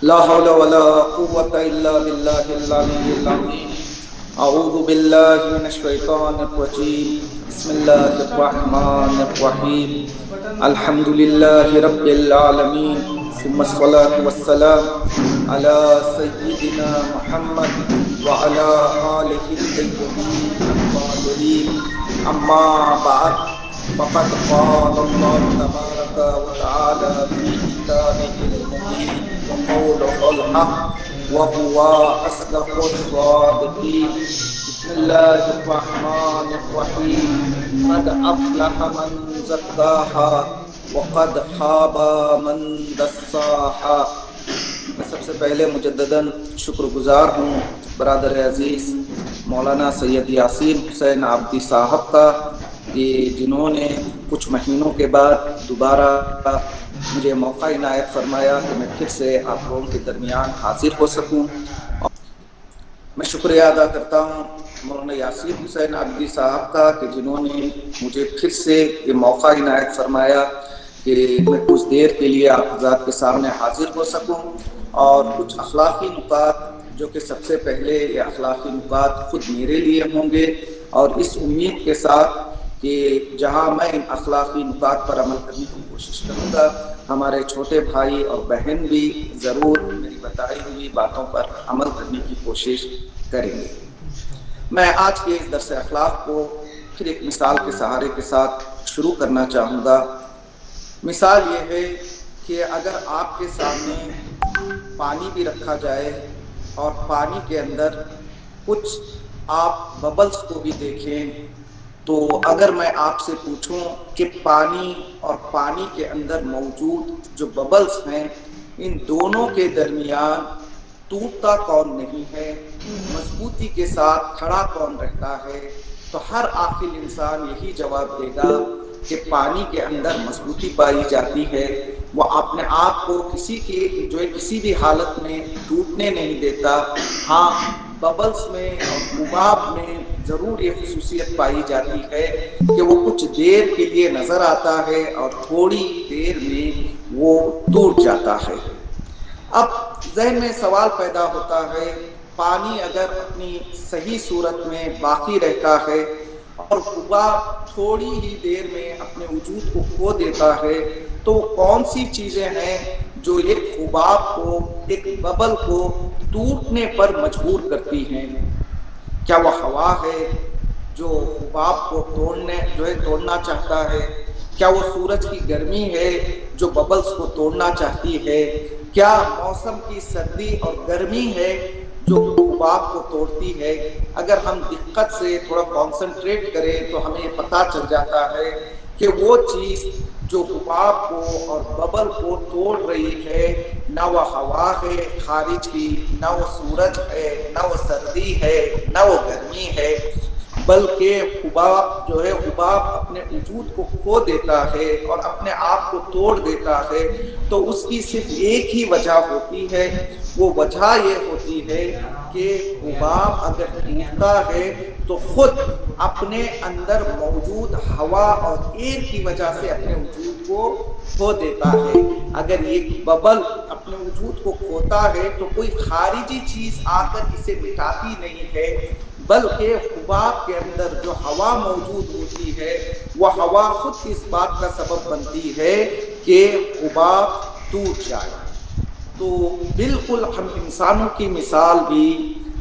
لا حول ولا قوة إلا بالله العلي العظيم. أعوذ بالله من الشيطان الرجيم. بسم الله الرحمن الرحيم. الحمد لله رب العالمين، ثم الصلاة والسلام على سيدنا محمد وعلى آله الطيبين الطاهرين. أما بعد، فقد قال الله تبارك وتعالى في كتابه المبين وقوله الحق وهو أصدق الصادقين. بسم الله الرحمن الرحيم. قد أفلح من زكاها وقد خاب من دساها. میں سب سے پہلے مجدداً شکر گزار ہوں برادر عزیز مولانا سید یاسین حسین عابدی صاحب کا، کہ جنہوں نے کچھ مہینوں کے بعد دوبارہ مجھے موقع عنایت فرمایا کہ میں پھر سے آپ لوگوں کے درمیان حاضر ہو سکوں. میں شکریہ ادا کرتا ہوں مولانا یاسین حسین عابدی صاحب کا کہ جنہوں نے مجھے پھر سے یہ موقع عنایت فرمایا کہ میں کچھ دیر کے لیے آپ حضرات کے سامنے حاضر ہو سکوں، اور کچھ اخلاقی نکات جو کہ سب سے پہلے یہ اخلاقی نکات خود میرے لیے ہوں گے، اور اس امید کے ساتھ کہ جہاں میں ان اخلاقی نکات پر عمل کرنے کی کوشش کروں گا، ہمارے چھوٹے بھائی اور بہن بھی ضرور میری بتائی ہوئی باتوں پر عمل کرنے کی کوشش کریں گے. میں آج کے اس درس اخلاق کو پھر ایک مثال کے سہارے کے ساتھ شروع کرنا چاہوں گا. مثال یہ ہے کہ اگر آپ کے سامنے پانی بھی رکھا جائے اور پانی کے اندر کچھ آپ ببلز کو بھی دیکھیں، تو اگر میں آپ سے پوچھوں کہ پانی اور پانی کے اندر موجود جو ببلز ہیں، ان دونوں کے درمیان ٹوٹتا کون نہیں ہے، مضبوطی کے ساتھ کھڑا کون رہتا ہے، تو ہر عاقل انسان یہی جواب دے گا کہ پانی کے اندر مضبوطی پائی جاتی ہے. وہ اپنے آپ کو کسی بھی حالت میں ٹوٹنے نہیں دیتا. ہاں، ببلز میں اور حباب میں ضرور یہ خصوصیت پائی جاتی ہے کہ وہ کچھ دیر کے لیے نظر آتا ہے اور تھوڑی دیر میں وہ ٹوٹ جاتا ہے. اب ذہن میں سوال پیدا ہوتا ہے، پانی اگر اپنی صحیح صورت میں باقی رہتا ہے اور حباب تھوڑی ہی دیر میں اپنے وجود کو کھو دیتا ہے، تو کون سی چیزیں ہیں جو ایک حباب کو، ایک ببل کو ٹوٹنے پر مجبور کرتی ہیں؟ کیا وہ ہوا ہے جو حباب کو توڑنا چاہتا ہے؟ کیا وہ سورج کی گرمی ہے جو ببلز کو توڑنا چاہتی ہے؟ کیا موسم کی سردی اور گرمی ہے جو حباب کو توڑتی ہے؟ اگر ہم دقت سے تھوڑا کانسنٹریٹ کریں تو ہمیں پتہ چل جاتا ہے کہ وہ چیز جو حباب کو اور ببل کو توڑ رہی ہے، نہ وہ ہوا ہے خارج کی، نہ وہ سورج ہے، نہ وہ سردی ہے، نہ وہ گرمی ہے، بلکہ حباب جو ہے، حباب اپنے وجود کو کھو دیتا ہے اور اپنے آپ کو توڑ دیتا ہے. تو اس کی صرف ایک ہی وجہ ہوتی ہے، وہ وجہ یہ ہوتی ہے کہ حباب اگر ٹوٹتا ہے تو خود اپنے اندر موجود ہوا اور ایئر کی وجہ سے اپنے وجود کو کھو دیتا ہے. اگر ایک ببل اپنے وجود کو کھوتا ہے تو کوئی خارجی چیز آ کر اسے مٹاتی نہیں ہے، بلکہ حباب کے اندر جو ہوا موجود ہوتی ہے، وہ ہوا خود اس بات کا سبب بنتی ہے کہ حباب ٹوٹ جائے. تو بالکل ہم انسانوں کی مثال بھی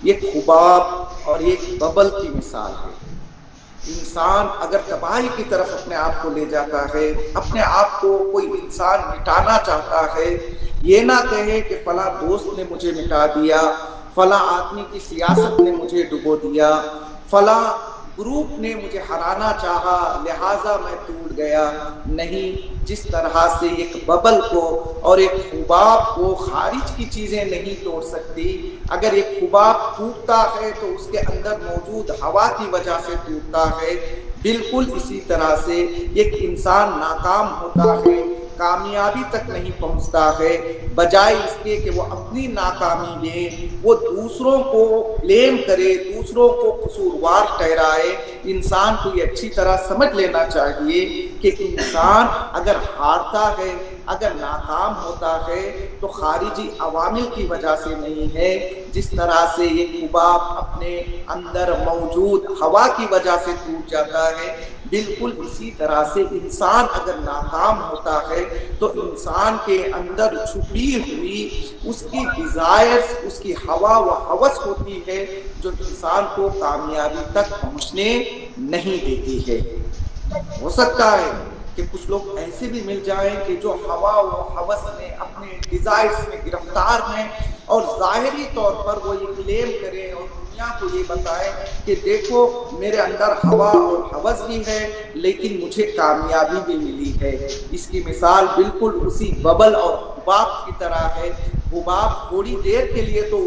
ایک حباب اور ایک ببل کی مثال ہے. انسان اگر تباہی کی طرف اپنے آپ کو لے جاتا ہے، اپنے آپ کو کوئی انسان مٹانا چاہتا ہے، یہ نہ کہے کہ فلاں دوست نے مجھے مٹا دیا، فلاں آدمی کی سیاست نے مجھے ڈبو دیا، فلاں گروپ نے مجھے ہرانا چاہا لہٰذا میں ٹوٹ گیا. نہیں، جس طرح سے ایک ببل کو اور ایک حباب کو خارج کی چیزیں نہیں توڑ سکتی، اگر ایک حباب ٹوٹتا ہے تو اس کے اندر موجود ہوا کی وجہ سے ٹوٹتا ہے. بالکل اسی طرح سے ایک انسان ناکام ہوتا ہے، کامیابی تک نہیں پہنچتا ہے، بجائے اس کے کہ وہ اپنی ناکامی میں وہ دوسروں کو بلیم کرے، دوسروں کو قصوروار ٹھہرائے. انسان کو یہ اچھی طرح سمجھ لینا چاہیے کہ انسان اگر ہارتا ہے اگر ناکام ہوتا ہے تو خارجی عوامل کی وجہ سے نہیں ہے، جس طرح سے یہ حباب اپنے اندر موجود ہوا کی وجہ سے ٹوٹ جاتا ہے، بالکل اسی طرح سے انسان اگر ناکام ہوتا ہے تو انسان کے اندر چھپی ہوئی اس کی ڈیزائرز، اس کی ہوا و ہوس ہوتی ہے جو انسان کو کامیابی تک پہنچنے نہیں دیتی ہے۔ ہو سکتا ہے کہ کچھ لوگ ایسے بھی مل جائیں کہ جو ہوا و ہوس میں اپنے ڈیزائرز میں گرفتار ہیں اور ظاہری طور پر وہ یہ کلیم کریں اور دنیا کو یہ بتائیں کہ دیکھو میرے اندر ہوا اور ہوس بھی ہے لیکن مجھے کامیابی بھی ملی ہے۔ اس کی مثال بالکل اسی ببل اور حباب کی طرح ہے۔ حباب تھوڑی دیر کے لیے تو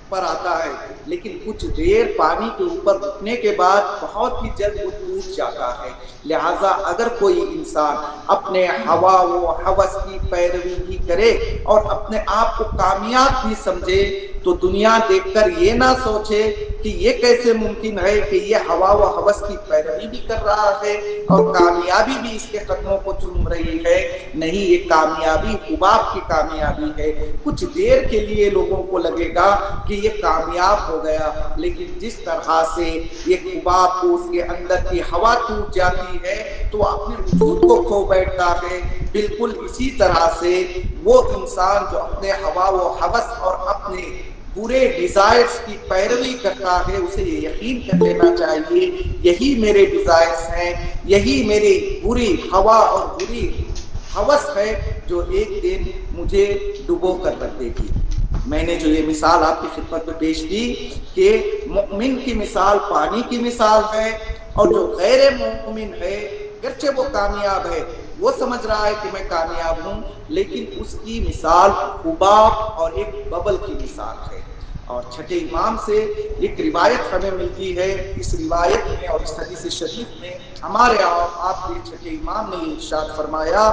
پر آتا ہے لیکن کچھ دیر پانی کے اوپر رکنے کے بعد بہت ہی جلد وہ ٹوٹ جاتا ہے۔ لہٰذا اگر کوئی انسان اپنے ہوا و ہوس کی پیروی بھی کرے اور اپنے آپ کو کامیاب بھی سمجھے تو دنیا دیکھ کر یہ نہ سوچے کہ یہ کیسے ممکن ہے کہ یہ ہوا و ہوس کی پیروی بھی کر رہا ہے اور کامیابی بھی اس کے قدموں کو چوم رہی ہے۔ نہیں، یہ کامیابی حباب کی کامیابی ہے۔ کچھ دیر کے لیے لوگوں کو لگے گا کہ یہ کامیاب ہو گیا، لیکن جس طرح سے یہ حباب کو اس کے اندر کی ہوا ٹوٹ جاتی ہے تو وہ اپنے وجود کو کھو بیٹھتا ہے، بالکل اسی طرح سے وہ انسان جو اپنے ہوا و ہوس اور اپنے برے ڈیزائرز کی پیروی کرتا ہے اسے یہ یقین کر لینا چاہیے یہی میرے ڈیزائرز ہیں، یہی میری بری ہوا اور بری ہوس ہے جو ایک دن مجھے ڈبو کر رکھ دے گی۔ میں نے جو یہ مثال آپ کی خدمت میں پیش کی کہ مؤمن کی مثال پانی کی مثال ہے، اور جو غیر مومن ہے گرچہ وہ کامیاب ہے، وہ سمجھ رہا ہے کہ میں کامیاب ہوں، لیکن اس کی مثال حباب اور ایک ببل کی مثال ہے۔ اور چھٹے امام سے ایک روایت ہمیں ملتی ہے، اس روایت میں اور اس حدیث شریف میں ہمارے آپ کے چھٹے امام نے ارشاد فرمایا،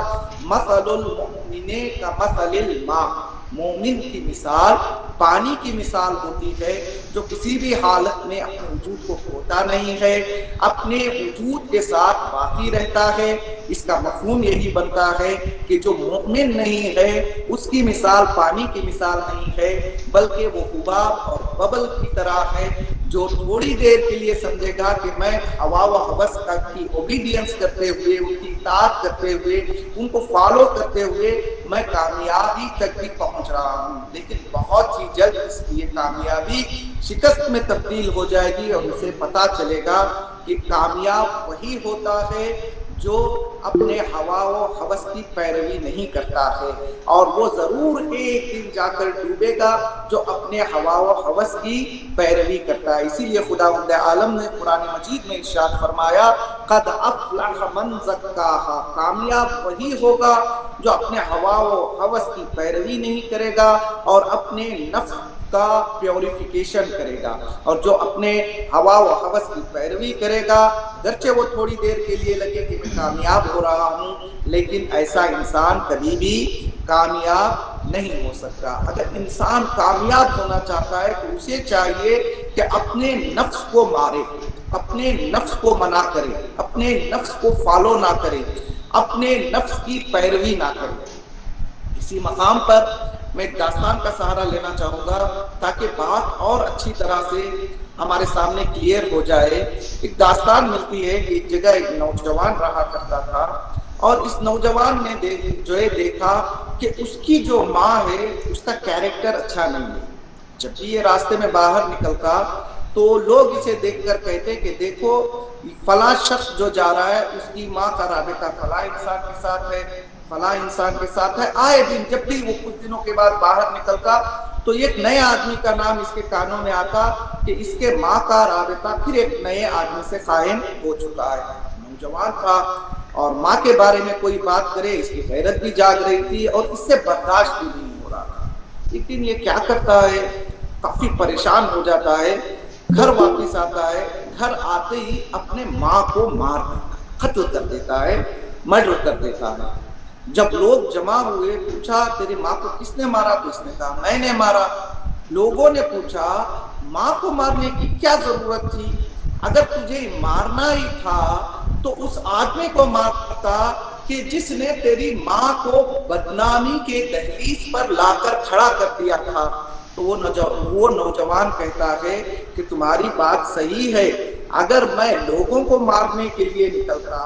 مثل المؤمن کا مثل الماء، مومن کی مثال پانی کی مثال ہوتی ہے جو کسی بھی حالت میں اپنے وجود کو کھوتا نہیں ہے، اپنے وجود کے ساتھ باقی رہتا ہے۔ اس کا مفہوم یہی بنتا ہے کہ جو مومن نہیں ہے اس کی مثال پانی کی مثال نہیں ہے، بلکہ وہ حباب اور ببل کی طرح ہے جو تھوڑی دیر کے لیے سمجھے گا کہ میں ہوا و ہوس کی اوبیڈینس کرتے ہوئے، ان کی اطاعت کرتے ہوئے، ان کو فالو کرتے ہوئے میں کامیابی تک بھی پہنچ رہا ہوں، لیکن بہت ہی جلد اس کی یہ کامیابی شکست میں تبدیل ہو جائے گی اور اسے پتا چلے گا کہ کامیاب وہی ہوتا ہے جو اپنے ہوا و ہوس کی پیروی نہیں کرتا ہے، اور وہ ضرور ایک دن جا کر ڈوبے گا جو اپنے ہوا و ہوس کی پیروی کرتا ہے۔ اسی لیے خداوند عالم نے قرآن مجید میں ارشاد فرمایا، قد افلح من زکاہا، کامیاب وہی ہوگا جو اپنے ہوا و ہوس کی پیروی نہیں کرے گا اور اپنے نفس کا پیوریفیکیشن کرے گا، اور جو اپنے ہوا و ہوس کی پیروی کرے گا گرچہ وہ تھوڑی دیر کے لیے لگے کہ میں کامیاب ہو رہا ہوں، لیکن ایسا انسان کبھی بھی کامیاب نہیں ہو سکتا۔ اگر انسان کامیاب ہونا چاہتا ہے تو اسے چاہیے کہ اپنے نفس کو مارے، اپنے نفس کو منع کرے، اپنے نفس کو فالو نہ کرے، اپنے نفس کی پیروی نہ کرے۔ اسی مقام پر میں ایک داستان کا سہارا لینا چاہوں گا تاکہ بات اور اچھی طرح سے ہمارے سامنے کلیئر ہو جائے۔ ایک داستان ملتی ہے کہ ایک جگہ ایک نوجوان رہا کرتا تھا، اور اس نوجوان نے جو ہے دیکھا کہ اس کی جو ماں ہے اس کا کیریکٹر اچھا نہیں ہے۔ جب بھی یہ راستے میں باہر نکلتا تو لوگ اسے دیکھ کر کہتے کہ دیکھو فلاں شخص جو جا رہا ہے اس کی ماں کا رابطہ فلاں انسان کے ساتھ ہے، فلاں انسان کے ساتھ ہے۔ آئے دن جب بھی وہ کچھ دنوں کے بعد باہر نکلتا تو ایک نئے آدمی کا نام اس کے کانوں میں آتا کہ اس کے ماں کا رابطہ پھر ایک نئے آدمی سے قائم ہو چکا ہے۔ نوجوان تھا اور ماں کے بارے میں کوئی بات کرے اس کی غیرت بھی جاگ رہی تھی اور اس سے برداشت بھی نہیں ہو رہا تھا۔ لیکن یہ کیا کرتا ہے، کافی پریشان ہو جاتا ہے، گھر واپس آتا ہے، گھر آتے ہی اپنے ماں کو مار دیتا ہے، قتل کر دیتا ہے، مرڈر کر دیتا ہے۔ جب لوگ جمع ہوئے پوچھا تیری ماں کو کس نے مارا تو اس نے کہا میں نے مارا۔ لوگوں نے پوچھا ماں کو مارنے کی کیا ضرورت تھی، اگر تجھے مارنا ہی تھا تو اس آدمی کو مارتا کہ جس نے تیری ماں کو بدنامی کے دہلیز پر لا کر کھڑا کر دیا تھا. تو وہ نوجوان کہتا ہے کہ تمہاری بات صحیح ہے، اگر میں لوگوں کو مارنے کے لیے نکلتا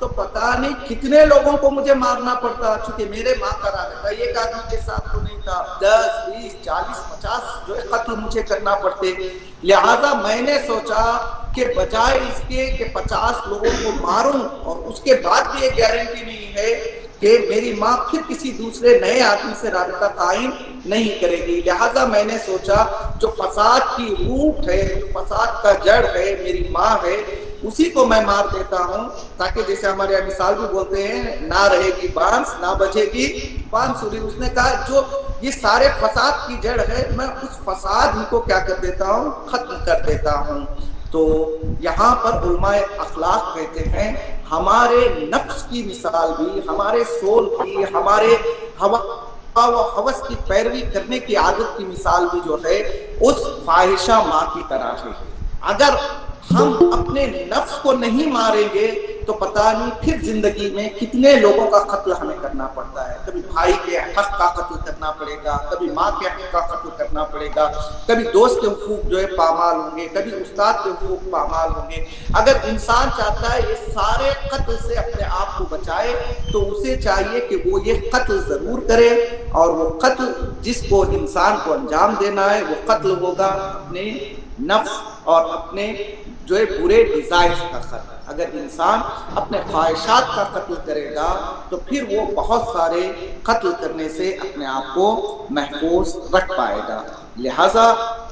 تو پتہ نہیں کتنے لوگوں کو مجھے مارنا پڑتا، چونکہ میرے ماں کا رہتا ایک آدمی کے ساتھ تو نہیں تھا، 10 20 40 50 جو ہے قتل مجھے کرنا پڑتے. لہذا میں نے سوچا کہ بجائے اس کے کہ 50 لوگوں کو ماروں اور اس کے بعد بھی یہ گارنٹی نہیں ہے کہ میری ماں پھر کسی دوسرے نئے آدمی سے رابطہ قائم نہیں کرے گی، لہذا میں نے سوچا جو فساد کی روٹ ہے، جو فساد کا جڑ ہے، میری ماں ہے، اسی کو میں مار دیتا ہوں، تاکہ جیسے ہمارے یہاں مثال بھی بولتے ہیں نہ رہے گی بانس نہ بجے گی بانسری. اس نے کہا جو یہ سارے فساد کی جڑ ہے میں اس فساد ہی کو کیا کر دیتا ہوں، ختم کر دیتا ہوں. تو یہاں پر علماء اخلاق کہتے ہیں ہمارے نفس کی مثال بھی، ہمارے سول کی، ہمارے ہوس کی پیروی کرنے کی عادت کی مثال بھی جو ہے اس فاحشہ ماں کی طرح ہے. اگر ہم اپنے نفس کو نہیں ماریں گے تو پتہ نہیں پھر زندگی میں کتنے لوگوں کا قتل ہمیں کرنا پڑتا ہے. کبھی بھائی کے حق کا قتل کرنا پڑے گا، کبھی ماں کے حق کا قتل کرنا پڑے گا، کبھی دوست کے حقوق جو ہے پامال ہوں گے، کبھی استاد کے حقوق پامال ہوں گے. اگر انسان چاہتا ہے یہ سارے قتل سے اپنے آپ کو بچائے تو اسے چاہیے کہ وہ یہ قتل ضرور کرے، اور وہ قتل جس کو انسان کو انجام دینا ہے وہ قتل ہوگا اپنے نفس اور اپنے جو ہے برے ڈیزائرز کا قتل. اگر انسان اپنے خواہشات کا قتل کرے گا تو پھر وہ بہت سارے قتل کرنے سے اپنے آپ کو محفوظ رکھ پائے گا. لہذا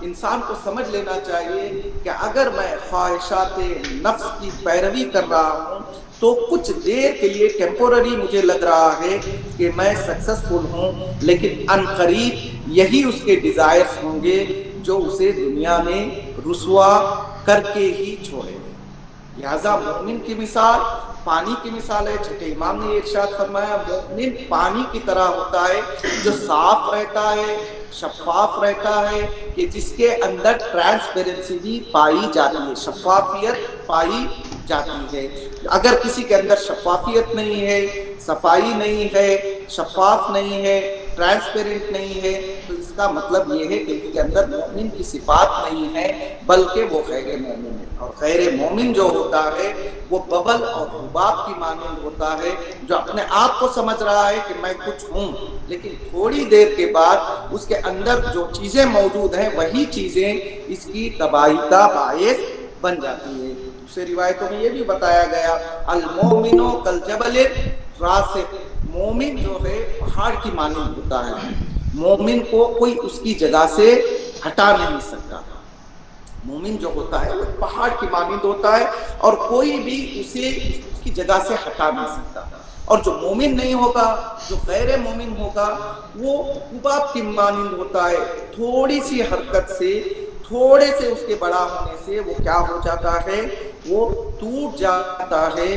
انسان کو سمجھ لینا چاہیے کہ اگر میں خواہشات نفس کی پیروی کر رہا ہوں تو کچھ دیر کے لیے ٹیمپورری مجھے لگ رہا ہے کہ میں سکسسفل ہوں، لیکن عنقریب یہی اس کے ڈیزائرز ہوں گے جو اسے دنیا میں رسوا کر کے ہی چھوڑے. لہذا مومن کی مثال پانی کی مثال ہے. چھٹے امام نے ارشاد فرمایا مومن پانی کی طرح ہوتا ہے جو صاف رہتا ہے، شفاف رہتا ہے، کہ جس کے اندر ٹرانسپیرنسی بھی پائی جاتی ہے، شفافیت پائی جاتی ہے. اگر کسی کے اندر شفافیت نہیں ہے، صفائی نہیں ہے، شفاف نہیں ہے، ٹرانسپیرنٹ نہیں ہے، تو اس کا مطلب یہ ہے کہ اس کے اندر مومن کی صفات نہیں ہے، بلکہ وہ غیر مومن ہے. اور غیر مومن جو ہوتا ہے وہ ببل اور حباب کی مانند ہوتا ہے، جو اپنے آپ کو سمجھ رہا ہے کہ میں کچھ ہوں، لیکن تھوڑی دیر کے بعد اس کے اندر جو چیزیں موجود ہیں وہی چیزیں اس کی تباہی کا باعث بن جاتی ہے. دوسری روایتوں میں یہ بھی بتایا گیا المومن کالجبل الراسخ، مومن جو ہے پہاڑ کی مانند ہوتا ہے، مومن کو کوئی اس کی جگہ سے ہٹا نہیں سکتا. مومن جو ہوتا ہے وہ پہاڑ کی مانند ہوتا ہے اور کوئی بھی اسے اس کی جگہ سے ہٹا نہیں سکتا. اور جو مومن نہیں ہوگا، جو غیر مومن ہوگا، وہ حباب کی مانند ہوتا ہے، تھوڑی سی حرکت سے، تھوڑے سے اس کے بڑا ہونے سے وہ کیا ہو جاتا ہے، وہ ٹوٹ جاتا ہے،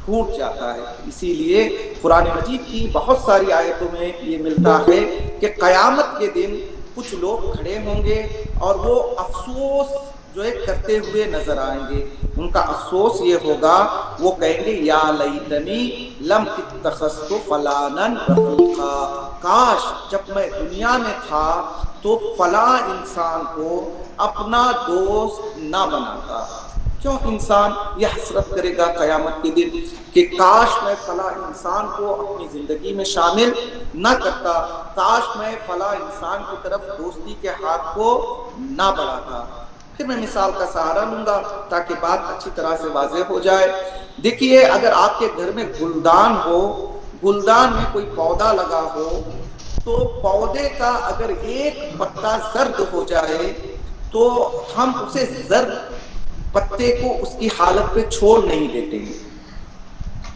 پھوٹ جاتا ہے. اسی لیے قرآن مجید کی بہت ساری آیتوں میں یہ ملتا ہے کہ قیامت کے دن کچھ لوگ کھڑے ہوں گے اور وہ افسوس جو ہے کرتے ہوئے نظر آئیں گے. ان کا افسوس یہ ہوگا، وہ کہیں گے یا لیتنی لم اتخذت فلانا رفیقا، کاش جب میں دنیا میں تھا تو فلاں انسان کو اپنا دوست نہ بناتا. کیوں انسان یہ حسرت کرے گا قیامت کے دن کہ کاش میں فلاں انسان کو اپنی زندگی میں شامل نہ کرتا، کاش میں فلاں انسان کی طرف دوستی کے ہاتھ کو نہ بڑھاتا. پھر میں مثال کا سہارا لوں گا تاکہ بات اچھی طرح سے واضح ہو جائے. دیکھیے اگر آپ کے گھر میں گلدان ہو، گلدان میں کوئی پودا لگا ہو، تو پودے کا اگر ایک پتا زرد ہو جائے تو ہم اسے زرد پتے کو اس کی حالت پہ چھوڑ نہیں دیتے ہیں.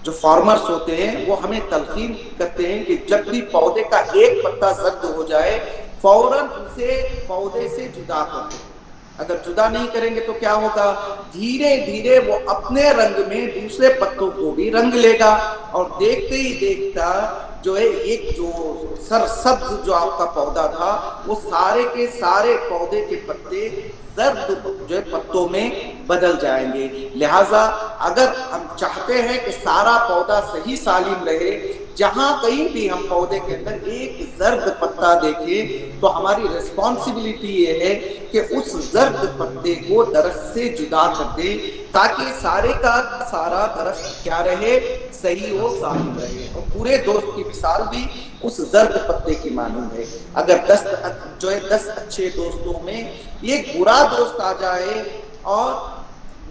جو فارمرز ہوتے ہیں وہ ہمیں تلقین کرتے ہیں کہ جب بھی پودے کا ایک پتا زرد ہو جائے فوراً اسے پودے سے جدا کر دیں. اگر جدا نہیں کریں گے تو کیا ہوگا، دھیرے دھیرے وہ اپنے رنگ میں دوسرے پتوں کو بھی رنگ لے گا، اور دیکھتے ہی دیکھتا جو ہے ایک جو سرسبز جو آپ کا پودا تھا وہ سارے کے سارے پودے کے پتے زرد جو ہے پتوں میں بدل جائیں گے۔ لہٰذا اگر ہم چاہتے ہیں کہ سارا پودا صحیح سالم رہے، جہاں کہیں بھی ہم پودے کے اندر ایک زرد پتا دیکھیں تو ہماری ریسپانسبلٹی یہ ہے کہ اس زرد پتے کو درخت سے جدا کر دیں تاکہ سارے کا سارا درخت کیا رہے، صحیح ہو، سالم رہے۔ اور پورے دوست کی مثال بھی اس زرد پتے کی مانند ہے۔ اگر 10 اچھے دوستوں میں ایک برا دوست آ جائے اور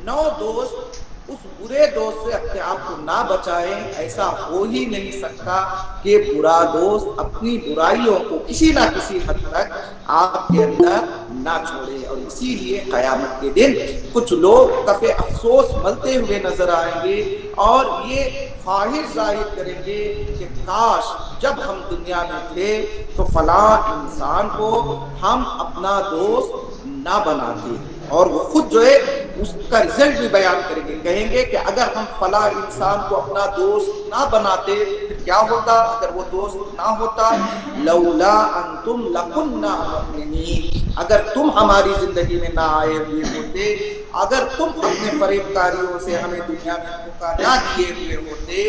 9 دوست اس برے دوست سے اپنے آپ کو نہ بچائیں، ایسا ہو ہی نہیں سکتا کہ برا دوست اپنی برائیوں کو کسی نہ کسی حد تک آپ کے اندر نہ چھوڑے۔ اور اسی لیے قیامت کے دن کچھ لوگ کف افسوس ملتے ہوئے نظر آئیں گے اور یہ خواہش ظاہر کریں گے کہ کاش جب ہم دنیا میں تھے تو فلاں انسان کو ہم اپنا دوست نہ بناتے، اور وہ خود جو ہے اس کا رزلٹ بھی بیان کریں گے، کہیں گے کہ اگر ہم فلاں انسان کو اپنا دوست نہ بناتے پھر کیا ہوتا، اگر وہ دوست نہ ہوتا، لولا انتم لکنا مؤمنین، اگر تم ہماری زندگی میں نہ آئے ہوئے ہوتے، اگر تم اپنے فریب کاریوں سے ہمیں دنیا میں دھوکہ نہ دیے ہوئے ہوتے،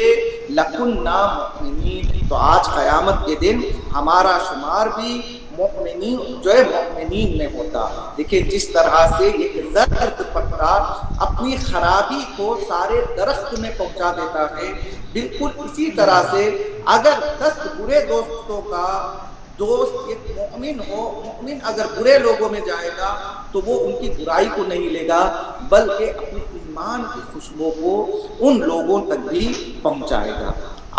لکنا مؤمنین، تو آج قیامت کے دن ہمارا شمار بھی مؤمنین جو ہے مؤمنین میں ہوتا۔ دیکھیں جس طرح سے ایک زرد پتا اپنی خرابی کو سارے درخت میں پہنچا دیتا ہے، بالکل اسی طرح سے اگر 10 برے دوستوں کا دوست ایک مؤمن ہو، مؤمن اگر برے لوگوں میں جائے گا تو وہ ان کی برائی کو نہیں لے گا بلکہ اپنے ایمان کی خوشبو کو ان لوگوں تک بھی پہنچائے گا۔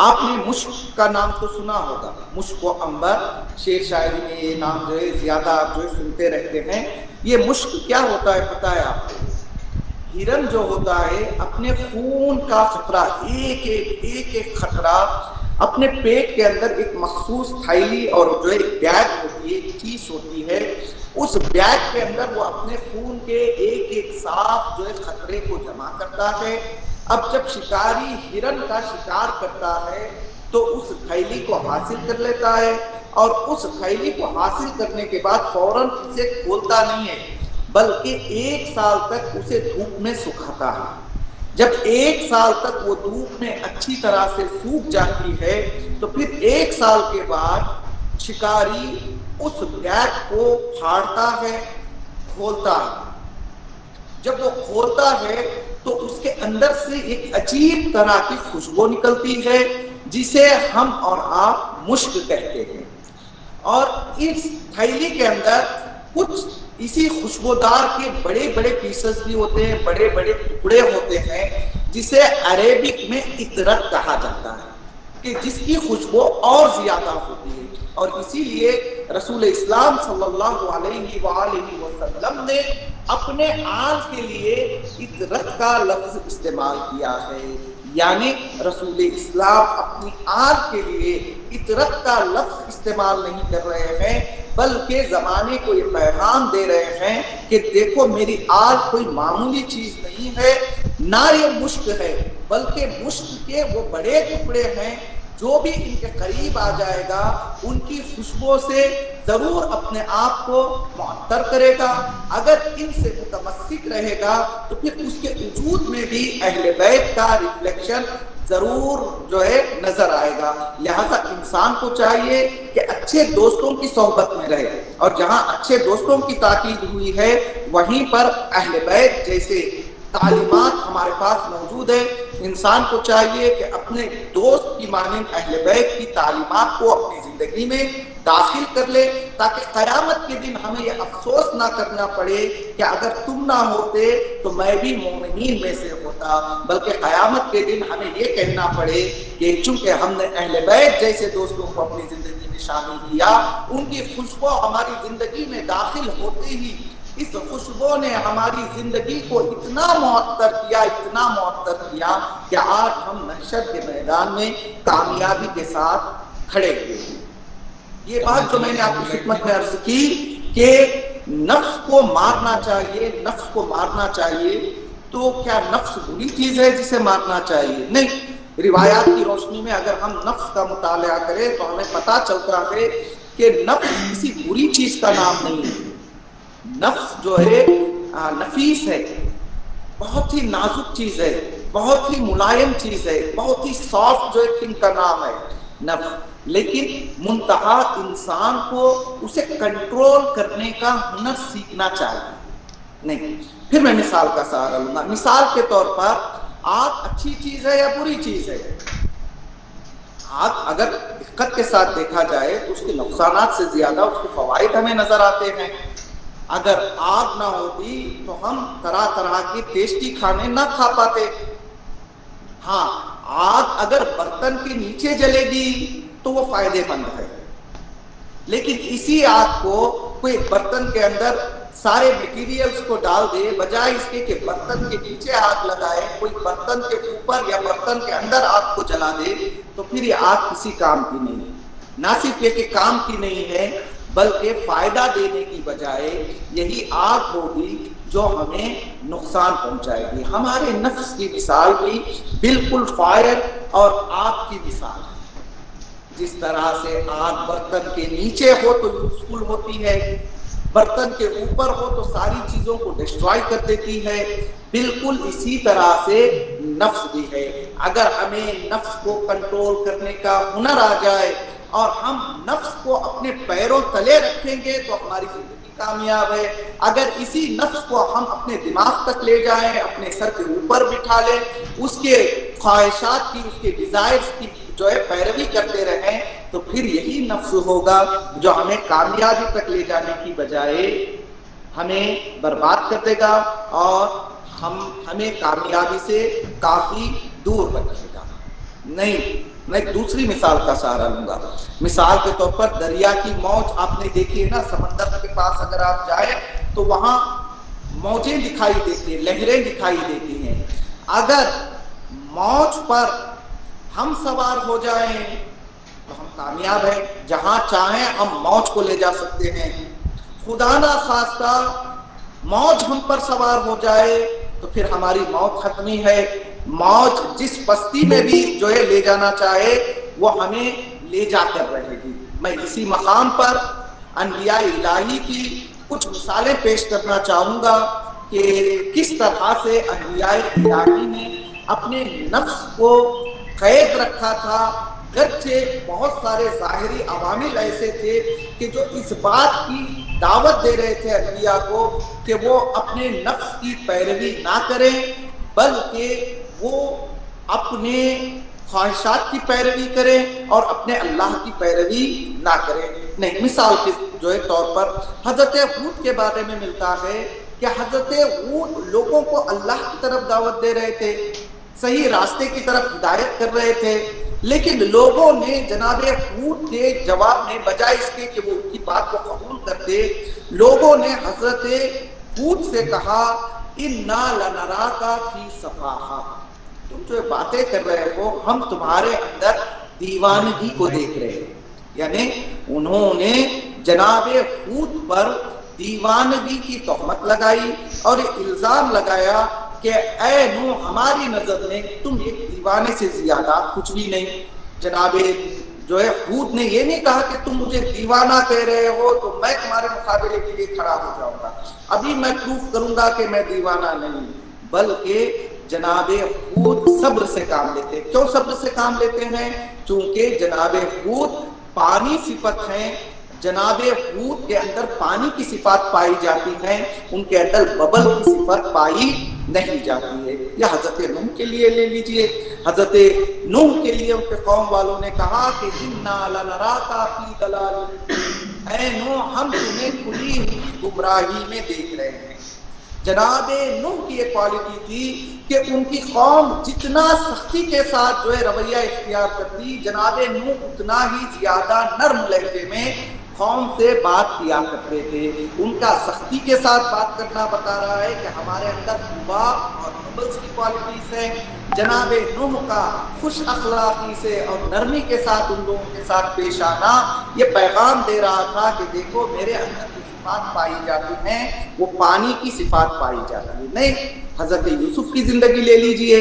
آپ نے مشک کا نام تو سنا ہوگا، مشک و عنبر، شعر شاعری میں یہ نام جو ہے زیادہ آپ جو ہے سنتے رہتے ہیں۔ یہ مشک کیا ہوتا ہے پتہ ہے آپ کو؟ ہرن جو ہوتا ہے اپنے خون کا قطرہ، ایک قطرہ اپنے پیٹ کے اندر ایک مخصوص تھیلی اور جو ہے بیگ ہوتی ہے، ایک چیز ہوتی ہے، اس بیگ کے اندر وہ اپنے خون کے ایک صاف جو ہے قطرے کو جمع کرتا ہے۔ اب جب شکاری ہرن کا شکار کرتا ہے تو اس تھیلی کو حاصل کر لیتا ہے، اور اس تھیلی کو حاصل کرنے کے بعد فوراً اسے کھولتا نہیں ہے بلکہ 1 سال تک اسے دھوپ میں سکھاتا ہے۔ جب 1 سال تک وہ دھوپ میں اچھی طرح سے سوکھ جاتی ہے تو پھر 1 سال کے بعد شکاری اس بیگ کو پھاڑتا ہے، کھولتا ہے۔ جب وہ کھولتا ہے تو اس کے اندر سے ایک عجیب طرح کی خوشبو نکلتی ہے جسے ہم اور آپ مشک کہتے ہیں، اور اس تھیلی کے اندر کچھ اسی خوشبودار کے بڑے بڑے پیسز بھی ہوتے ہیں، بڑے بڑے ٹکڑے ہوتے ہیں جسے عربک میں عطرت کہا جاتا ہے، کہ جس کی خوشبو اور زیادہ ہوتی ہے۔ اور اسی لیے رسول اسلام صلی اللہ علیہ وآلہ وسلم نے اپنے آل کے لیے عطرت کا لفظ استعمال کیا ہے، یعنی رسول اسلام اپنی آل کے لیے عطرت کا لفظ استعمال نہیں کر رہے ہیں بلکہ زمانے کو یہ پیغام دے رہے ہیں کہ دیکھو میری آل کوئی معمولی چیز نہیں ہے، نہ یہ مشک ہے بلکہ مشک کے وہ بڑے ٹکڑے ہیں، جو بھی ان کے قریب آ جائے گا ان کی خوشبو سے ضرور اپنے آپ کو معطر کرے گا، اگر ان سے متمسک رہے گا تو پھر اس کے وجود میں بھی اہل بیت کا ریفلیکشن ضرور جو ہے نظر آئے گا۔ لہذا انسان کو چاہیے کہ اچھے دوستوں کی صحبت میں رہے، اور جہاں اچھے دوستوں کی تاکید ہوئی ہے وہیں پر اہل بیت جیسے تعلیمات ہمارے پاس موجود ہے۔ انسان کو چاہیے کہ اپنے دوست کی مانند اہل بیت کی تعلیمات کو اپنی زندگی میں داخل کر لے تاکہ قیامت کے دن ہمیں یہ افسوس نہ کرنا پڑے کہ اگر تم نہ ہوتے تو میں بھی مومنین میں سے ہوتا، بلکہ قیامت کے دن ہمیں یہ کہنا پڑے کہ چونکہ ہم نے اہل بیت جیسے دوستوں کو اپنی زندگی میں شامل کیا، ان کی خوشبو ہماری زندگی میں داخل ہوتے ہی اس خوشبو نے ہماری زندگی کو اتنا معطر کیا کہ آج ہم محشر کے میدان میں کامیابی کے ساتھ کھڑے ہوئے ہیں۔ یہ بات جو میں نے آپ کی خدمت میں عرض کی کہ نفس کو مارنا چاہیے، تو کیا نفس بری چیز ہے جسے مارنا چاہیے؟ نہیں، روایات کی روشنی میں اگر ہم نفس کا مطالعہ کریں تو ہمیں پتہ چلتا ہے کہ نفس کسی بری چیز کا نام نہیں ہے۔ نفس جو ہے نفیس ہے، بہت ہی نازک چیز ہے، بہت ہی ملائم چیز ہے، بہت ہی سافٹ جو ایک تھنگ کا نام ہے نفس، لیکن منتہا انسان کو اسے کنٹرول کرنے کا ہنر سیکھنا چاہیے۔ نہیں، پھر میں مثال کا سہارا لوں گا۔ مثال کے طور پر آگ اچھی چیز ہے یا بری چیز ہے؟ آگ اگر دقت کے ساتھ دیکھا جائے تو اس کے نقصانات سے زیادہ اس کے فوائد ہمیں نظر آتے ہیں۔ اگر آگ نہ ہوتی تو ہم طرح طرح کے ٹیسٹی کھانے نہ کھا پاتے۔ ہاں، آگ اگر برتن کے نیچے جلے گی تو وہ فائدے مند ہے، لیکن اسی آگ کو کوئی برتن کے اندر سارے مٹیریلز کو ڈال دے، بجائے اس کے کہ برتن کے نیچے آگ لگائے، کوئی برتن کے اوپر یا برتن کے اندر آگ کو جلا دے، تو پھر یہ آگ کسی کام کی نہیں ہے۔ نہ صرف یہ کہ کام کی نہیں ہے، بلکہ فائدہ دینے کی بجائے یہی آگ ہوگی جو ہمیں نقصان پہنچائے گی۔ ہمارے نفس کی مثال بھی بالکل فائر اور آگ کی مثال ہے۔ جس طرح سے آگ برتن کے نیچے ہو تو یوزفل ہوتی ہے، برتن کے اوپر ہو تو ساری چیزوں کو ڈسٹرائے کر دیتی ہے، بالکل اسی طرح سے نفس بھی ہے۔ اگر ہمیں نفس کو کنٹرول کرنے کا ہنر آ جائے اور ہم نفس کو اپنے پیروں تلے رکھیں گے تو ہماری زندگی کامیاب ہے۔ اگر اسی نفس کو ہم اپنے دماغ تک لے جائیں، اپنے سر کے اوپر بٹھا لیں، اس کے خواہشات کی، اس کے ڈیزائرز کی جو ہے پیروی کرتے رہیں، تو پھر یہی نفس ہوگا جو ہمیں کامیابی تک لے جانے کی بجائے ہمیں برباد کر دے گا اور ہمیں کامیابی سے کافی دور رکھے گا۔ نہیں، میں دوسری مثال کا سہارا لوں گا۔ مثال کے طور پر دریا کی موج آپ نے دیکھی ہے نا، سمندر کے پاس اگر آپ جائیں تو وہاں موجیں دکھائی دیتی ہیں، لہریں دکھائی دیتی ہیں۔ اگر موج پر ہم سوار ہو جائیں تو ہم کامیاب ہیں، جہاں چاہیں ہم موج کو لے جا سکتے ہیں۔ خدا نہ خواستہ موج ہم پر سوار ہو جائے تو پھر ہماری موت حتمی ہے۔ موج جس بستی میں بھی جو ہے لے جانا چاہے وہ ہمیں لے جا کر رہے گی۔ میں اسی مقام پر انبیاء الہی کی کچھ مثالیں پیش کرنا چاہوں گا کہ کس طرح سے انبیاء الہی نے اپنے نفس کو قید رکھا تھا، گرچہ بہت سارے ظاہری عوامل ایسے تھے کہ جو اس بات کی دعوت دے رہے تھے انبیاء کو کہ وہ اپنے نفس کی پیروی نہ کریں، بلکہ وہ اپنے خواہشات کی پیروی کریں اور اپنے اللہ کی پیروی نہ کریں۔ نہیں، مثال کے جو ہے طور پر حضرت ہود کے بارے میں ملتا ہے کہ حضرت ہود لوگوں کو اللہ کی طرف دعوت دے رہے تھے، صحیح راستے کی طرف ہدایت کر رہے تھے، لیکن لوگوں نے جناب ہود کے جواب میں بجائے اس کے کہ وہ ان کی بات کو قبول کرتے، لوگوں نے حضرت ہود سے کہا اِنَّا لَنَرَاكَ فِي صَفَاحَةٍ، تم جو باتیں کر رہے ہو ہم تمہارے اندر دیوانگی کو دیکھ رہے ہیں۔ یعنی انہوں نے جناب ہود پر دیوانگی کی تہمت لگائی اور الزام لگایا کہ اے نوح، ہماری نظر میں تم ایک دیوانے سے زیادہ کچھ بھی نہیں۔ جناب جو ہے ہود نے یہ نہیں کہا کہ تم مجھے دیوانہ کہہ رہے ہو تو میں تمہارے مقابلے کے لیے کھڑا ہو جاؤں گا، ابھی میں پروف کروں گا کہ میں دیوانہ نہیں، بلکہ جناب ہود صبر سے کام لیتے۔ کیوں صبر سے کام لیتے ہیں؟ چونکہ جناب ہود پانی صفت ہیں، جناب ہود کے اندر پانی کی صفات پائی جاتی ہیں، ان کے اندر ببل کی صفت پائی نہیں جاتی ہے۔ یا حضرت نوح کے لیے لے لیجئے، حضرت نوح کے لیے ان کے قوم والوں نے کہا کہ اِنَّا لَنَرَاكَ فِي ضَلَالٍ، اے نوح ہم تمہیں کھلی ہوئی گمراہی میں دیکھ رہے ہیں۔ جناب نوح کی ایک کوالٹی تھی کہ ان کی قوم جتنا سختی کے ساتھ جو ہے رویہ اختیار کرتی، جناب نوح اتنا ہی زیادہ نرم لہجے میں قوم سے بات کیا کرتے تھے۔ ان کا سختی کے ساتھ بات کرنا بتا رہا ہے کہ ہمارے اندر قوا اور نبلس کی کوالٹیز ہیں۔ جناب نوح کا خوش اخلاقی سے اور نرمی کے ساتھ ان لوگوں کے ساتھ پیش آنا یہ پیغام دے رہا تھا کہ دیکھو میرے اندر جو صفات پائی جاتی ہیں وہ پانی کی صفات پائی جاتی ہے۔ نہیں، حضرت یوسف کی زندگی لے لیجئے،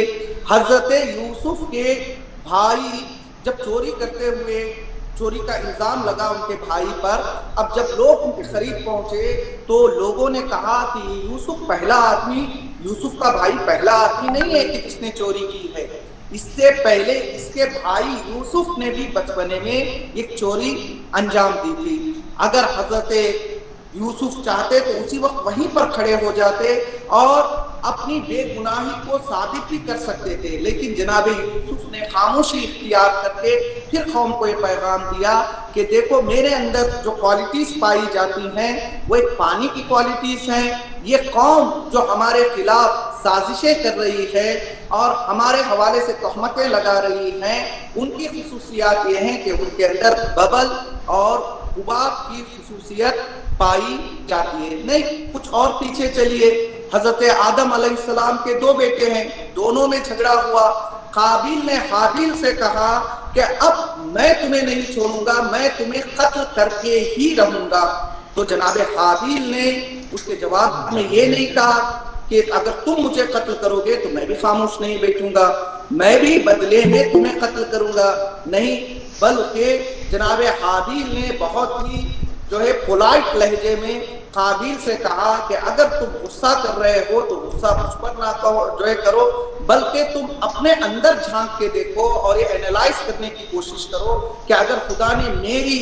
حضرت یوسف کے بھائی جب چوری کرتے ہوئے، چوری کا الزام لگا ان کے بھائی پر، اب جب لوگ ان کے قریب پہنچے تو لوگوں نے کہا کہ یوسف پہلا آدمی یوسف کا بھائی پہلا آدمی نہیں ہے کہ جس نے چوری کی ہے، اس سے پہلے اس کے بھائی یوسف نے بھی بچپنے میں ایک چوری انجام دی تھی۔ اگر حضرت یوسف چاہتے تو اسی وقت وہیں پر کھڑے ہو جاتے اور اپنی بے گناہی کو ثابت بھی کر سکتے تھے، لیکن جناب یوسف نے خاموشی اختیار کر کے پھر قوم کو یہ پیغام دیا کہ دیکھو میرے اندر جو کوالٹیز پائی جاتی ہیں وہ ایک پانی کی کوالٹیز ہیں۔ یہ قوم جو ہمارے خلاف سازشیں کر رہی ہے اور ہمارے حوالے سے تہمتیں لگا رہی ہیں، ان کی خصوصیات یہ ہیں کہ ان کے اندر ببل اور حباب کی خصوصیت پائی جاتی ہے۔ نہیں، کچھ اور پیچھے چلیے، حضرت آدم علیہ السلام کے دو بیٹے ہیں، دونوں میں جھگڑا ہوا۔ قابیل نے حابیل سے کہا کہ اب میں تمہیں نہیں چھوڑوں گا، میں تمہیں قتل کر کے ہی رہوں گا۔ تو جناب حابیل نے اس کے جواب میں یہ نہیں کہا کہ اگر تم مجھے قتل کرو گے تو میں بھی خاموش نہیں بیٹھوں گا، میں بھی بدلے میں تمہیں قتل کروں گا، نہیں، بلکہ جناب حابیل نے بہت ہی پولائٹ لہجے میں قابیل سے کہا کہ اگر تم غصہ کر رہے ہو تو غصہ مجھ پر نہ کرو، بلکہ تم اپنے اندر جھانک کے دیکھو اور یہ اینالائز کرنے کی کوشش کرو کہ اگر خدا نے میری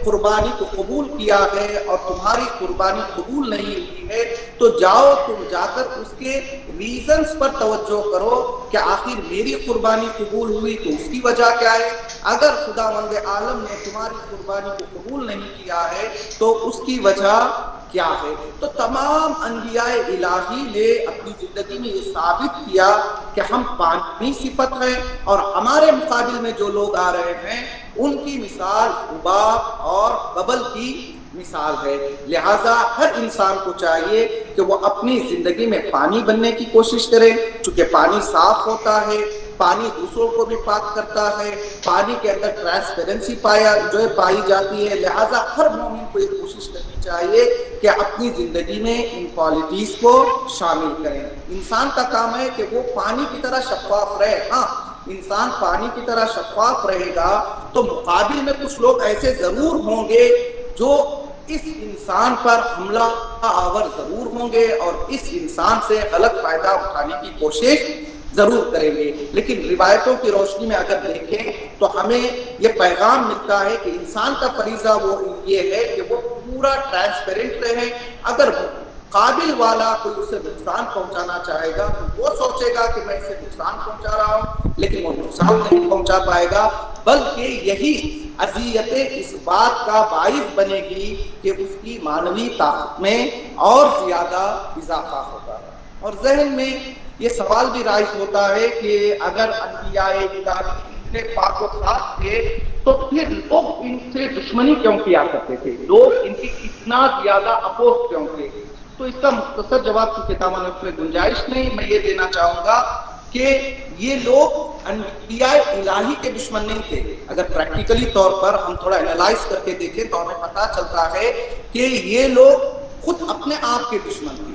قربانی کو قبول کیا ہے اور تمہاری قربانی قبول نہیں ہوئی ہے تو جاؤ تم جا کر اس کے ریزنز پر توجہ کرو کہ آخر میری قربانی قبول ہوئی تو اس کی وجہ کیا ہے، اگر خداوند عالم نے تمہاری قربانی کو قبول نہیں کیا ہے تو اس کی وجہ کیا ہے۔ تو تمام انبیاء الہی نے اپنی زندگی میں یہ ثابت کیا کہ ہم پانی صفت ہیں اور ہمارے مقابل میں جو لوگ آ رہے ہیں ان کی مثال حباب اور ببل کی مثال ہے۔ لہذا ہر انسان کو چاہیے کہ وہ اپنی زندگی میں پانی بننے کی کوشش کرے، چونکہ پانی صاف ہوتا ہے، پانی دوسروں کو بھی پاک کرتا ہے، پانی کے اندر ٹرانسپیرنسی پائی جاتی ہے۔ لہذا ہر مومن کو یہ کوشش کرنی چاہیے کہ اپنی زندگی میں ان کوالٹیز کو شامل کریں۔ انسان کا کام ہے کہ وہ پانی کی طرح شفاف رہے۔ ہاں، انسان پانی کی طرح شفاف رہے گا تو مقابل میں کچھ لوگ ایسے ضرور ہوں گے جو اس انسان پر حملہ آور ضرور ہوں گے اور اس انسان سے غلط فائدہ اٹھانے کی کوشش ضرور کریں گے، لیکن روایتوں کی روشنی میں اگر دیکھیں تو ہمیں یہ پیغام ملتا ہے کہ انسان کا فریضہ وہ یہ ہے کہ وہ پورا ٹرانسپیرنٹ رہے۔ اگر قابل والا کوئی اسے نقصان پہنچانا چاہے گا تو وہ سوچے گا کہ میں اسے نقصان پہنچا رہا ہوں، لیکن وہ نقصان نہیں پہنچا پائے گا، بلکہ یہی اذیت اس بات کا باعث بنے گی کہ اس کی معنوی طاقت میں اور زیادہ اضافہ ہوگا۔ اور ذہن میں یہ سوال بھی رائج ہوتا ہے کہ اگر انبیاء الہی اتنے پاک و صاف تھے تو پھر لوگ ان سے دشمنی کیوں کیا کرتے تھے، لوگ ان کی اتنا زیادہ اپوز کیوں تھے؟ تو اس کا مختصر جواب چونکہ تمام میں گنجائش نہیں، میں یہ دینا چاہوں گا کہ یہ لوگ انبیاء الہی کے دشمن نہیں تھے۔ اگر پریکٹیکلی طور پر ہم تھوڑا انالائز کر کے دیکھیں تو ہمیں پتہ چلتا ہے کہ یہ لوگ خود اپنے آپ کے دشمن تھے،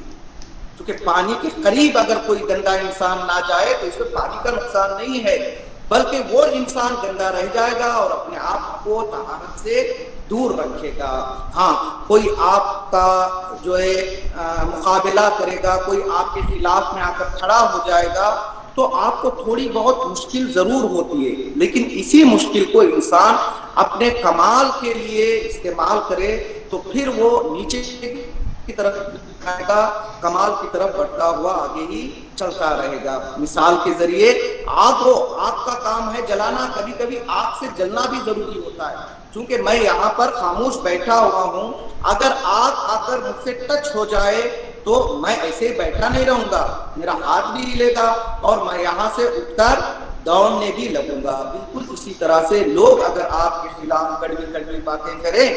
کیونکہ پانی کے قریب اگر کوئی گندا انسان نہ جائے تو اس میں پانی کا نقصان نہیں ہے، بلکہ وہ انسان گندا رہ جائے گا اور اپنے آپ کو طہارت سے دور رکھے گا۔ ہاں، کوئی آپ کا مقابلہ کرے گا، کوئی آپ کے خلاف میں آ کر کھڑا ہو جائے گا تو آپ کو تھوڑی بہت مشکل ضرور ہوتی ہے، لیکن اسی مشکل کو انسان اپنے کمال کے لیے استعمال کرے تو پھر وہ نیچے کی طرف آئے گا، کمال کی طرف بڑھتا ہوا آگے ہی چلتا رہے گا۔ مثال کے ذریعے آگ کا کام ہے جلانا، کبھی کبھی آگ سے جلنا بھی ضروری ہوتا ہے۔ چونکہ میں یہاں پر خاموش بیٹھا ہوا ہوں، اگر آگ آ کر مجھ سے ٹچ ہو جائے تو میں ایسے بیٹھا نہیں رہوں گا، میرا ہاتھ بھی ہلے گا اور میں یہاں سے اٹھ کر دوڑنے بھی لگوں گا۔ بالکل اسی طرح سے لوگ اگر آپ کے خلاف کڑوی کڑوی باتیں کریں،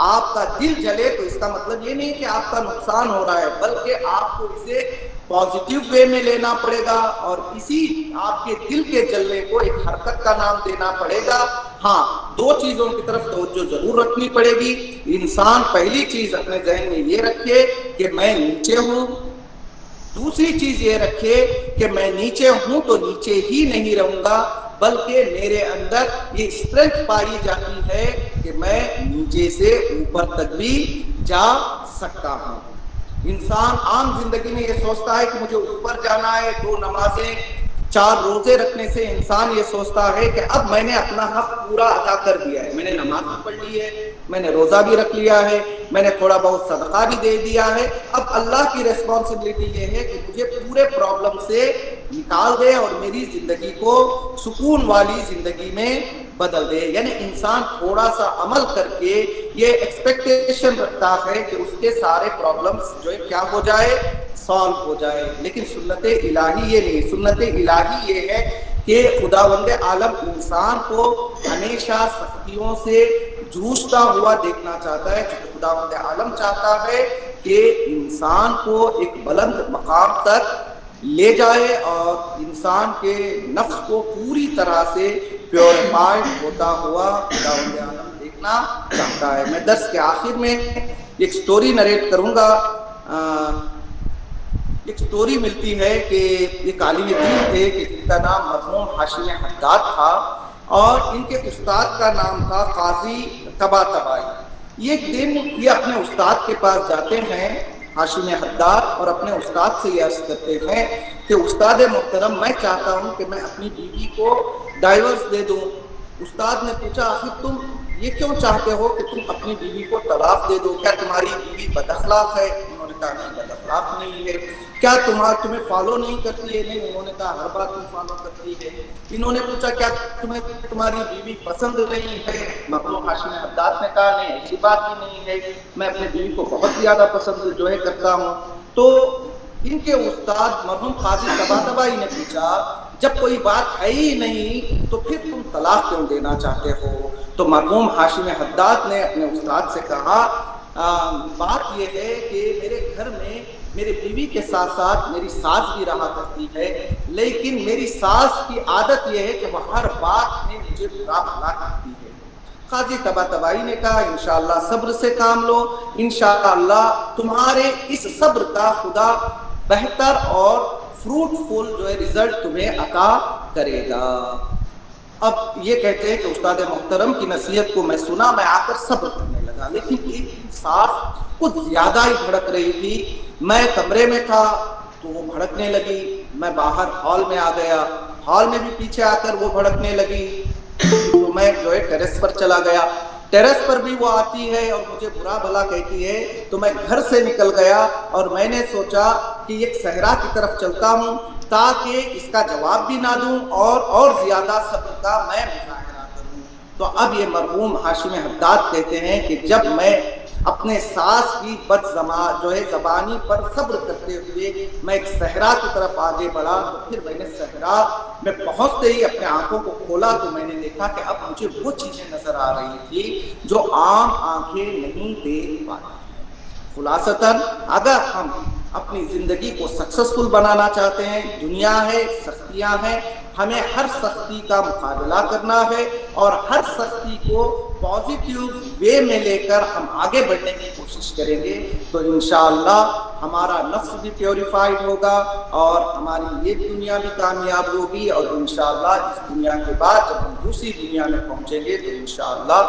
آپ کا دل جلے تو اس کا مطلب یہ نہیں کہ آپ کا نقصان ہو رہا ہے، بلکہ آپ کو اسے پازیٹیو وے میں لینا پڑے گا اور اسی آپ کے دل کے جلنے کو ایک حرکت کا نام دینا پڑے گا۔ ہاں، دو چیزوں کی طرف توجہ ضرور رکھنی پڑے گی۔ انسان پہلی چیز اپنے ذہن میں یہ رکھے کہ میں نیچے ہوں، دوسری چیز یہ رکھے کہ میں نیچے ہوں تو نیچے ہی نہیں رہوں گا، بلکہ میرے اندر یہ اسٹرینتھ پائی جاتی ہے کہ میں نیچے سے اوپر تک بھی جا سکتا ہوں۔ انسان عام زندگی میں یہ سوچتا ہے کہ مجھے اوپر جانا ہے، 2 نمازیں 4 روزے رکھنے سے انسان یہ سوچتا ہے کہ اب میں نے اپنا حق پورا ادا کر دیا ہے، میں نے نماز بھی پڑھ لی ہے، میں نے روزہ بھی رکھ لیا ہے، میں نے تھوڑا بہت صدقہ بھی دے دیا ہے، اب اللہ کی ریسپانسبلٹی یہ ہے کہ مجھے پورے پرابلم سے نکال دے اور میری زندگی کو سکون والی زندگی میں بدل دے۔ یعنی انسان تھوڑا سا عمل کر کے یہ ایکسپیکٹیشن رکھتا ہے کہ اس کے سارے پرابلمز جو ہے کیا ہو جائے، سالو ہو جائے، لیکن سنت الہی یہ نہیں۔ سنت الہی یہ ہے کہ خداوند عالم انسان کو ہمیشہ سختیوں سے جوجھتا ہوا دیکھنا چاہتا ہے، کیونکہ خداوند عالم چاہتا ہے کہ انسان کو ایک بلند مقام تک لے جائے اور انسان کے نفس کو پوری طرح سے پیوریفائڈ ہوتا ہوا خداوند عالم دیکھنا چاہتا ہے۔ میں درس کے آخر میں ایک سٹوری نریٹ کروں گا۔ ایک سٹوری ملتی ہے کہ ایک عالم دین تھے کہ جن کا نام مرحوم ہاشم حداد تھا اور ان کے استاد کا نام تھا قاضی طباطبائی۔ یہ ایک دن یہ اپنے استاد کے پاس جاتے ہیں ہاشم حداد اور اپنے استاد سے یہ عرض کرتے ہیں کہ استاد محترم میں چاہتا ہوں کہ میں اپنی بیوی کو ڈائیورس دے دوں۔ استاد نے پوچھا آخر تم یہ کیوں چاہتے ہو کہ تم اپنی بیوی کو طلاق دے دو؟ کیا تمہاری بیوی بد اخلاق ہے؟ انہوں نے کہا نہیں، بد اخلاق نہیں ہے۔ کیا تمہیں فالو نہیں کرتی ہے؟ نہیں۔ انہوں نے کہا ہر بات تم فالو کرتی ہے۔ انہوں نے پوچھا کیا تمہیں تمہاری بیوی پسند نہیں ہے؟ مرحوم ہاشم حداد نے کہا نہیں، ایسی بات ہی نہیں ہے، میں اپنی بیوی کو بہت زیادہ پسند جو ہے کرتا ہوں۔ تو ان کے استاد مرحوم قاضی طباطبائی نے پوچھا جب کوئی بات ہے ہی نہیں تو پھر تم طلاق کیوں دینا چاہتے ہو؟ تو مرحوم ہاشم حداد نے اپنے استاد سے کہا بات یہ ہے کہ میرے گھر میں میرے بیوی کے ساتھ ساتھ میری ساس بھی رہا کرتی ہے، لیکن میری ساس کی عادت یہ ہے کہ وہ ہر بات میں مجھے برا بھلا کرتی ہے۔ قاضی طباطبائی نے کہا انشاءاللہ صبر سے کام لو، انشاءاللہ تمہارے اس صبر کا خدا بہتر اور فروٹفل جو ہے رزلٹ تمہیں عطا کرے گا۔ اب یہ کہتے ہیں کہ استاد محترم کی نصیحت کو میں سنا، میں آ کر صبر کرنے لگا، لیکن ایک انصاف کچھ زیادہ ہی بھڑک رہی تھی۔ میں کمرے میں تھا تو وہ بھڑکنے لگی، میں باہر ہال میں آ گیا، ہال میں بھی پیچھے آ کر وہ بھڑکنے لگی، تو میں جو ہے ٹیرس پر چلا گیا، ٹیرس پر بھی وہ آتی ہے اور مجھے برا بھلا کہتی ہے، تو میں گھر سے نکل گیا اور میں نے سوچا کہ ایک صحرا کی طرف چلتا ہوں تاکہ اس کا جواب بھی نہ دوں اور زیادہ صبر کا میں مظاہرہ کروں۔ تو اب یہ مرحوم ہاشم حداد کہتے ہیں کہ جب میں اپنے ساس کی زبانی پر صبر کرتے ہوئے میں ایک صحرا کی طرف آگے بڑھا، تو پھر میں نے صحرا میں پہنچتے ہی اپنے آنکھوں کو کھولا تو میں نے دیکھا کہ اب مجھے وہ چیزیں نظر آ رہی تھی جو عام آنکھیں نہیں دیکھ پاتی۔ خلاصتاً اگر ہم اپنی زندگی کو سکسسفل بنانا چاہتے ہیں، دنیا ہے، سختیاں ہیں، ہمیں ہر سختی کا مقابلہ کرنا ہے اور ہر سختی کو پازیٹیو وے میں لے کر ہم آگے بڑھنے کی کوشش کریں گے تو انشاءاللہ ہمارا نفس بھی پیوریفائڈ ہوگا اور ہماری یہ دنیا بھی کامیاب ہوگی، اور انشاءاللہ اس دنیا کے بعد جب ہم دوسری دنیا میں پہنچیں گے تو انشاءاللہ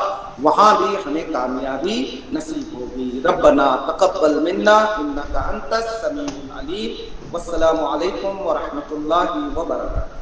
وہاں بھی ہمیں کامیابی نصیب ہوگی۔ ربنا تقبل منا انک انت السمیع العلیم۔ والسلام علیکم ورحمۃ اللہ وبرکاتہ۔